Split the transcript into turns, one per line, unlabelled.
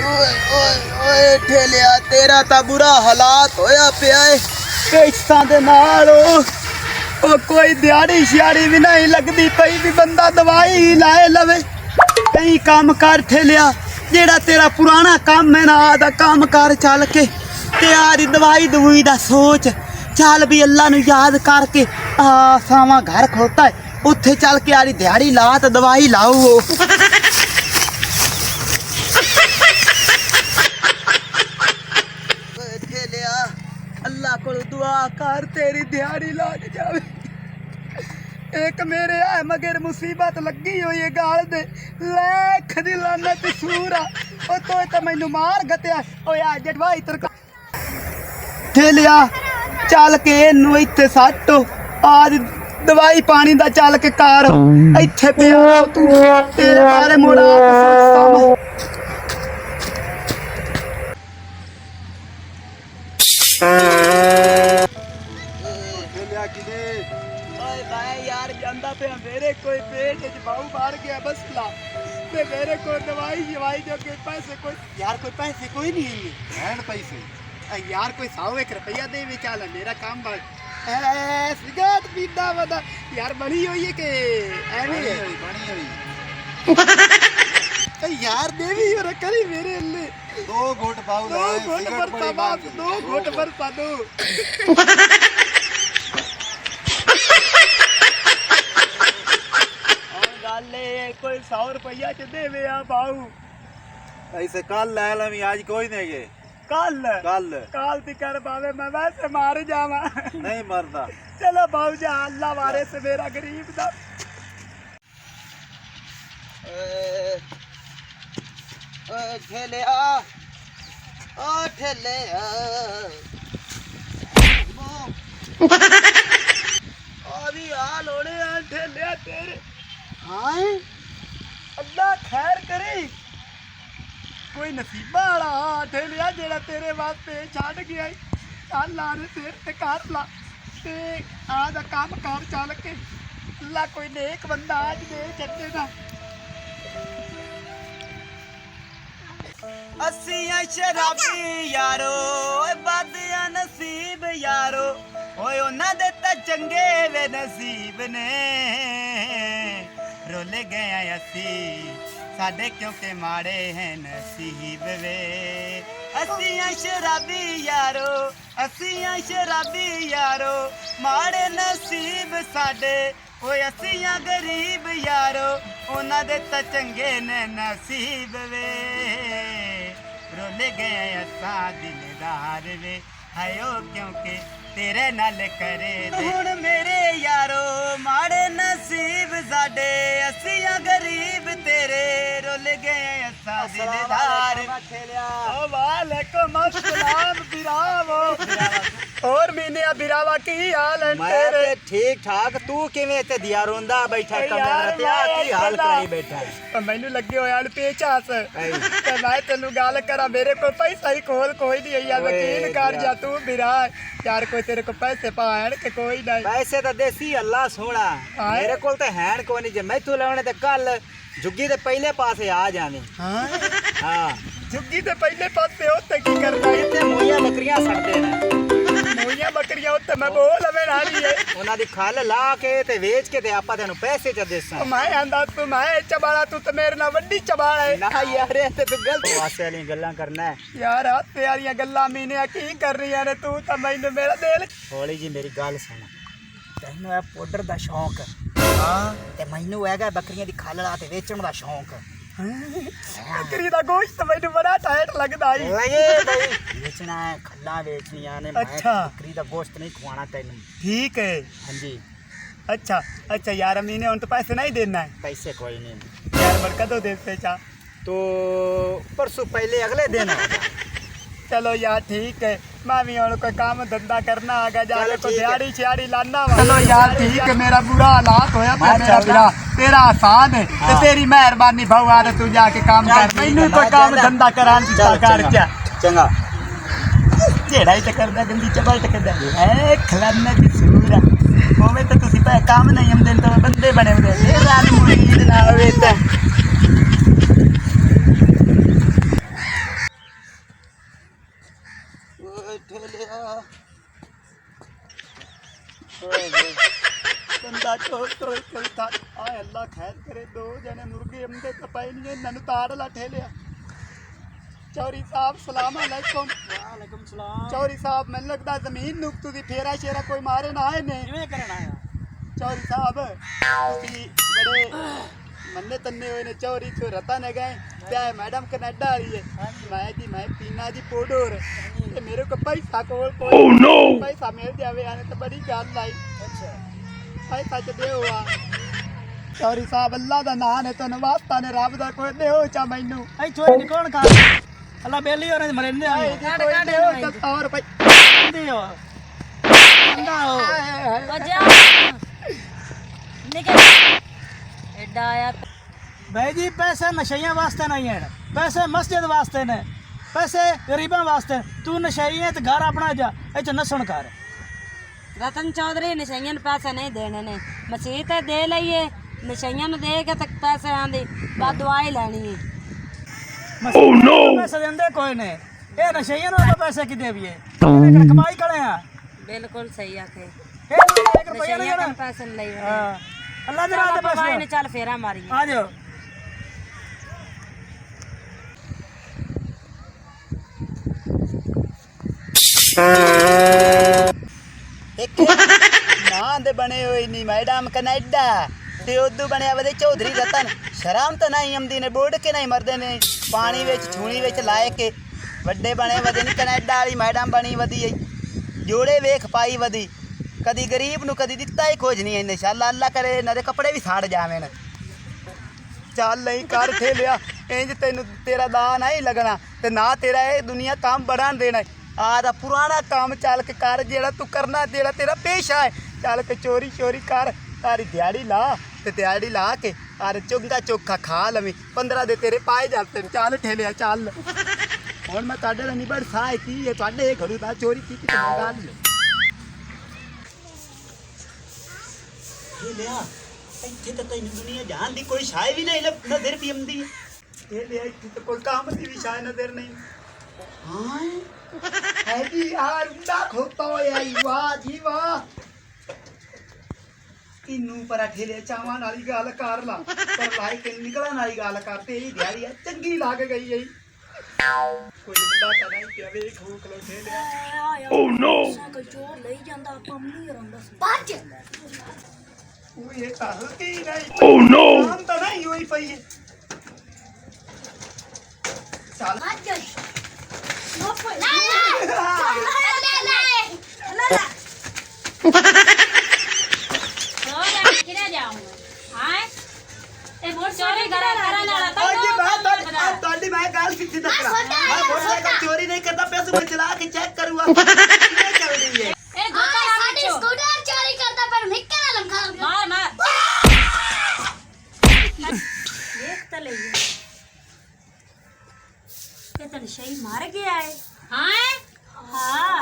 ओए ओए ओए ठेलिया तेरा ता बुरा हालात होया पिया है पैसा दे नाल ओ कोई दिहाड़ी शियाड़ी भी नहीं लगदी पई भी बंदा दवाई लाए लवे कई काम कर ठेलिया जेड़ा तेरा पुराना काम है ना आदा काम कर चल के ते यारी दवाई दवुई दा सोच चल भी अल्लाह नु याद करके सावा घर खोता है उत्थे चल के यारी दिहाड़ी ला ते दवाई लाओ ठेलिया अल्लाह को दुआ कर तेरी दिहाड़ी लग जावे एक मेरे है मगर मुसीबत लगी हुई है गाल दे लख दी लानत सूरा ओ तो मैनू मार गत्या ओ यार जटवाई तरका ठेलिया चल के इनू इत्थे सट आज दवाई पानी दा चल के कार इत्थे पिया तू तेरे बारे मुड़ा यार जांदा पे मेरे कोई पेट च बाहू मार गया बस ला ते मेरे को दवाई शवाई जो के पैसे कोई यार कोई पैसे कोई नहीं है पैसे यार कोई 100 रुपया दे भी चल मेरा काम सिगरेट पीता बता यार बनी हुई है के बनी हुई यार देवी और करी मेरे अल्ले 2 घोट पाऊ 2 घोट बरसा बाप 2 घोट बरसा दो गाले कोई 100 रुपया च देवे आ बाऊ
ऐसे कल ले लवी आज कोई नहीं गए
कल
कल
काल ती कर पावे मैं वैसे मार जावा
नहीं मरदा
चलो बाऊ जा अल्लाह वारे से मेरा गरीब दा ठेले अभी हाल होने ठेले तेरे हाँ अल्लाह खैर करे कोई नसीबा वाला ठेलिया जेड़ा तेरे वास्ते छड़ गया चल ला रे सिर ते कर ला ते आदा काम कर चल के अल्लाह कोई नेक बंदा आज दे चट्टे दा असियां शराबी यारो बदिया नसीब यारो ओए उन्हां दे तां चंगे वे नसीब ने रुल गए असी साडे क्योंकि माड़े हैं नसीब वे असियां शराबी यारो असियां शराबी यारो माड़े नसीब साडे ओए असियां गरीब यारो उन्हां दे तां चंगे ने नसीब वे रुल गए असा दिलदार वे हायो क्योंकि तेरे नाल करे दे हुण मेरे यारो माड़े नसीब साडे असियां गरीब तेरे रुल गए असा दिलदार ओ वालेकुम अस्सलाम बिरावो और मीने बिरावा की हाल है तेरे
ठीक ठाक तू किवें ते दिया रोंदा बैठा कमरे ते की हाल कराई बैठा
तो मैनू लगे होया पेचास ते मैं तेनू गल करा मेरे को पैसा ही कोल कोई नहीं यार यकीन कर जा तू बिरा यार कोई तेरे को पैसे पाण के कोई नहीं
पैसे तो देसी अल्लाह सोना मेरे कोल ते हैन कोई नहीं जे मैथू लावणे ते कल जुग्गी दे पहले पासे आ जावे हां
जुग्गी दे पहले पासे होते की करदा
इत्थे मोइया बकरियां सड़दे ने
मोइया बकरियां उत्ते मैं बोल लवे नाली है
उन्हां दी खल ला के ते वेच के ते आपा तेनु पैसे च देसां
मैं आंदा तू मैं चबाला तू ते मेरे नाल वड्डी चबाला है
ना यार ते तू गलत वास्ते वाली गल्लां करना है
यार हत्ते वाली गल्लां मीने की कर रही है तू तो मैनू मेरा दिल
हौली जी मेरी गल सुन तैनू है पाउडर दा शौक
हां
ते मैनू हैगा बकरियां दी खल ला ते वेचण दा शौक
बकरी दा गोश्त मैनू बड़ा टाइट लगदा है
लगे भाई बेचना है खल्ला बेचनियां ने
अच्छा
बकरी दा गोश्त नहीं खवाना तैनू
ठीक है
हां जी
अच्छा अच्छा यार अम्मी ने उन तो पैसे नहीं देना है
पैसे कोई नहीं
यार बड़का दो देते चा
तो परसों पहले अगले दिन
चलो यार ठीक है मैं भी और कोई काम धंधा करना आगा जाके कोई दिहाड़ी शिहाड़ी लाना वा चलो यार ठीक है मेरा बुरा हालात होया पे मेरा बिरा तेरा आसान है ते तेरी मेहरबानी भगवा तू जाके काम कर मैनू कोई काम धंधा करान दिता कर क्या
चंगा
जेड़ा ही करदा गंदी चबल करदा है खलने दी सूरा ओवे तो तुसी पे काम नहीं हम दिन तो बंदे बने हुए थे रात मुरीद ना होवे ते पाई नहीं इन्होंने ताड़ ला ठेलिया चौरी साहब सलाम अलैकुम
ਵਾਲੇਕੁਮ ਸਲਾਮ
चौरी साहब मैंने लगता जमीन नुक तुझी फेरा शेरा कोई मारे ना आए ने
ਕਿਵੇਂ ਕਰਨ ਆਇਆ
चौरी साहब तुसी बड़े मन्ने तन्ने हुए ने चौरी तो रतन है गए क्या है मैडम कनाडा वाली है मैं पीना जी पोडोर ते मेरे को पैसा कोल कोई पैसा मिल जावे आने तो बड़ी गल लाई
ਅੱਛਾ
पैसा च दे हुआ चौरी साहब अल्लाह दा नाम है तो वास्ता ने रब दा कोई दे हो चा मैनू
ਐ ਚੋਰੀ ਕੌਣ ਕਰ ਅੱਲਾ ਬੇਲੀ ਹੋਰੇ ਮਰਿੰਦੇ ਆਏ
कोई दे हो चा 100 रुपए
ਦੇ ਹੋ ਅੰਦਾ ਹੋ
वजह निकल एडा आया
भाई जी पैसे नशइयां वास्ते नहीं है पैसे मस्जिद वास्ते ने पैसे गरीबां वास्ते तू नशई है तो घर अपना जा इच नसन कर
रतन चौधरी नशइयां ਨੂੰ पैसे नहीं देने ने मसीह ते दे लईए नशइयां ਨੂੰ दे के तक पैसे आंदी बाद दवाई लेनी है
पैसे देंदे कोई ने ये नशइयां ਨੂੰ पैसे की देविए इन्हें कमाई करे हैं
बिल्कुल सही आखे
ये 1 रुपया नहीं
नशइयां
देना
ਨੂੰ पैसे नहीं लई
हां अल्लाह दे राह पे पैसे
ने चल फेरा मारी
आ जाओ
ਨਾਂ ਦੇ ਬਣੇ ਹੋਏ ਨਹੀਂ ਮੈਡਮ ਕੈਨੇਡਾ ਤੇ ਉਦੋਂ ਬਣਿਆ ਵਦੇ ਚੌਧਰੀ ਰਤਨ ਸ਼ਰਮ ਤਾਂ ਨਹੀਂ ਆਉਂਦੀ ਨੇ ਬੋੜ ਕੇ ਨਹੀਂ ਮਰਦੇ ਨੇ ਪਾਣੀ ਵਿੱਚ ਛੂਣੀ ਵਿੱਚ ਲਾਏ ਕੇ ਵੱਡੇ ਬਣੇ ਵਦੇ ਨਹੀਂ ਕੈਨੇਡਾ ਵਾਲੀ ਮੈਡਮ ਬਣੀ ਵਦੀ ਜੋੜੇ ਵੇਖ ਪਾਈ ਵਦੀ ਕਦੀ ਗਰੀਬ ਨੂੰ ਕਦੀ ਦਿੱਤਾ ਹੀ ਕੁਝ ਨਹੀਂ ਇਨਸ਼ਾਅੱਲਾ ਅੱਲਾ ਕਰੇ ਇਹਨਾਂ ਦੇ ਕੱਪੜੇ ਵੀ ਸਾੜ ਜਾਵਣ ਚੱਲ ਨਹੀਂ ਕਰ ਠੇਲਿਆ ਇੰਜ ਤੈਨੂੰ ਤੇਰਾ ਦਾ ਨਹੀਂ ਲੱਗਣਾ ਤੇ ਨਾ ਤੇਰਾ ਇਹ ਦੁਨੀਆ ਕੰਮ ਬੜਾਣ ਦੇਣਾ ਆ ਦਾ ਪੁਰਾਣਾ ਕੰਮ ਚੱਲ ਕੇ ਕਰ ਜਿਹੜਾ ਤੂੰ ਕਰਨਾ ਜਿਹੜਾ ਤੇਰਾ ਪੇਸ਼ਾ ਹੈ ਚੱਲ ਕੇ ਚੋਰੀ ਚੋਰੀ ਕਰ ਤਾਰੀ ਦਿਹਾੜੀ ਲਾ ਤੇ ਦਿਹਾੜੀ ਲਾ ਕੇ ਆਰ ਚੁੰਗਾ ਚੋਖਾ ਖਾ ਲਵੀਂ 15 ਦੇ ਤੇਰੇ ਪਾਏ ਜਾਂਦੇ ਚੱਲ ਠੇਲਿਆ ਚੱਲ ਹੁਣ ਮੈਂ ਤੁਹਾਡੇ ਨਾਲ ਨਿਬੜ ਸਾਇ ਕੀ ਹੈ ਤੁਹਾਡੇ ਘਰੋਂ ਦਾ ਚੋਰੀ ਕੀਤੀ ਤੇ ਮੰਗਾ ਲਿਓ ਠੇਲਿਆ ਇੱਥੇ ਤਾਂ ਤੈਨੂੰ ਦੁਨੀਆ ਜਾਣ ਦੀ ਕੋਈ ਸ਼ਾਇ ਵੀ ਨਹੀਂ ਨਜ਼ਰ ਵੀ ਆਉਂਦੀ ਇਹ ਲਿਆ ਇੱਥੇ ਤਾਂ ਕੋਈ ਕੰਮ ਦੀ ਵੀ ਸ਼ਾਇ ਨਜ਼ਰ ਨਹੀਂ ਹਾਂ ਹੈ ਜੀ ਯਾਰ ਦਾ ਖੋਤਾ ਹੋਇਆ ਈ ਵਾਹ ਜੀ ਵਾਹ ਤੈਨੂੰ ਪਰ ਠੇਲੇ ਚਾਵਾਂ ਵਾਲੀ ਗੱਲ ਕਰ ਲਾ ਪਰ ਲਾਈ ਕੇ ਨਿਕਲਣ ਵਾਲੀ ਗੱਲ ਕਰ ਤੇ ਇਹ ਦਿਹਾੜੀ ਆ ਚੰਗੀ ਲੱਗ ਗਈ ਈ ਕੋਈ ਮੁੰਡਾ ਤਾਂ ਨਹੀਂ ਪਿਆ ਵੇਖ ਖੋਕ ਲੋ ਠੇਲਿਆ
ਓ ਨੋ ਕੋਈ ਚੋਰ ਲਈ ਜਾਂਦਾ ਆਪਾਂ ਨਹੀਂ ਰੰਦਾ ਭੱਜ
ਉਹ ਇਹ ਤਾਂ ਹਲਕੀ ਨਹੀਂ ਓ ਨੋ ਕੰਮ ਤਾਂ ਨਹੀਂ ਹੋਈ ਪਈ ਚੱਲ
ਭੱਜ ਨੋ ਪਈ ਲੈ किधर जाऊंगा हां ए मोर चोरी करा वाला तो
ਤੁਹਾਡੀ ਮੈਂ ਗੱਲ ਕਿੱਥੇ ਤੱਕ ਕਰਾਂ ਮੈਂ ਮੋਟਰਸਾਈਕਲ ਚੋਰੀ ਨਹੀਂ ਕਰਦਾ ਪੈਸੇ ਮੈਂ ਚਲਾ ਕੇ ਚੈੱਕ ਕਰੂੰਗਾ ਕਿਵੇਂ ਚੱਲਦੀ ਹੈ
ए गोता
साडी स्कूटर चोरी करता पर मिक्का ना लमखा
मार मार देख तो ले ये तो शही मार गया है हां हां